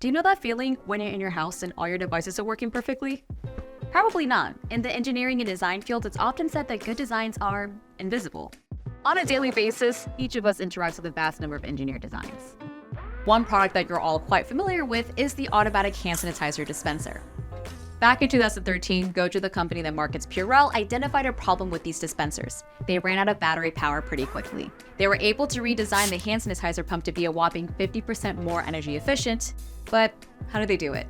Do you know that feeling when you're in your house and all your devices are working perfectly? Probably not. In the engineering and design field, it's often said that good designs are invisible. On a daily basis, each of us interacts with a vast number of engineered designs. One product that you're all quite familiar with is the automatic hand sanitizer dispenser. Back in 2013, Gojo, the company that markets Purell, identified a problem with these dispensers. They ran out of battery power pretty quickly. They were able to redesign the hand sanitizer pump to be a whopping 50% more energy efficient, but how did they do it?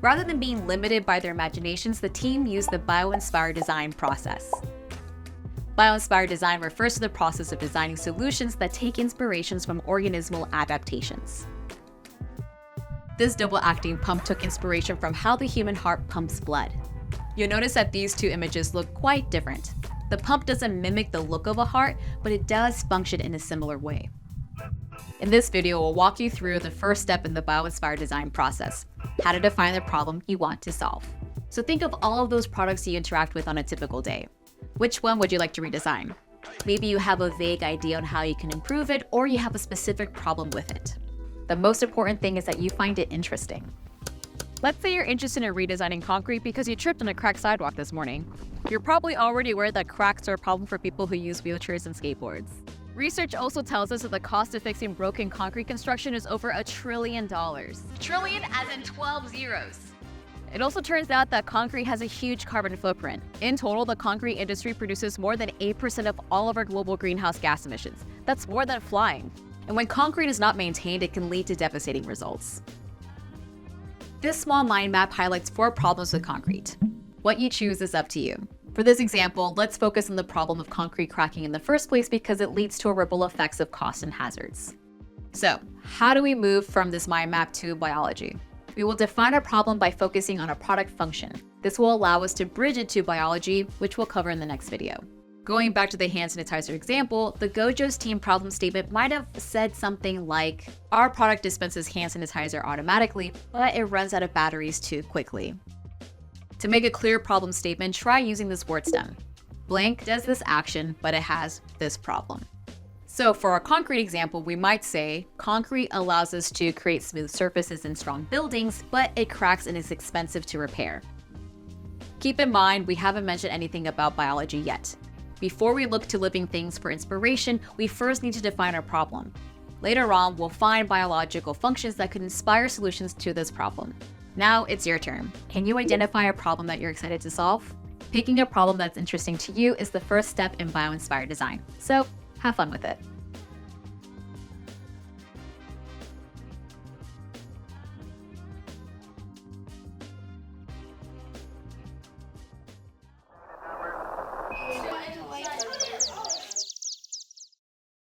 Rather than being limited by their imaginations, the team used the Bioinspired design process. Bioinspired design refers to the process of designing solutions that take inspirations from organismal adaptations. This double-acting pump took inspiration from how the human heart pumps blood. You'll notice that these two images look quite different. The pump doesn't mimic the look of a heart, but it does function in a similar way. In this video, we'll walk you through the first step in the Bioinspired design process, how to define the problem you want to solve. So think of all of those products you interact with on a typical day. Which one would you like to redesign? Maybe you have a vague idea on how you can improve it, or you have a specific problem with it. The most important thing is that you find it interesting. Let's say you're interested in redesigning concrete because you tripped on a cracked sidewalk this morning. You're probably already aware that cracks are a problem for people who use wheelchairs and skateboards. Research also tells us that the cost of fixing broken concrete construction is over $1 trillion. Trillion as in 12 zeros. It also turns out that concrete has a huge carbon footprint. In total, the concrete industry produces more than 8% of all of our global greenhouse gas emissions. That's more than flying. And when concrete is not maintained, it can lead to devastating results. This small mind map highlights 4 problems with concrete. What you choose is up to you. For this example, let's focus on the problem of concrete cracking in the first place because it leads to a ripple effects of costs and hazards. So, how do we move from this mind map to biology? We will define our problem by focusing on a product function. This will allow us to bridge it to biology, which we'll cover in the next video. Going back to the hand sanitizer example, the Gojo's team problem statement might have said something like, our product dispenses hand sanitizer automatically, but it runs out of batteries too quickly. To make a clear problem statement, try using this word stem. Blank does this action, but it has this problem. So for our concrete example, we might say, concrete allows us to create smooth surfaces and strong buildings, but it cracks and is expensive to repair. Keep in mind, we haven't mentioned anything about biology yet. Before we look to living things for inspiration, we first need to define our problem. Later on, we'll find biological functions that could inspire solutions to this problem. Now it's your turn. Can you identify a problem that you're excited to solve? Picking a problem that's interesting to you is the first step in Bioinspired design. So have fun with it.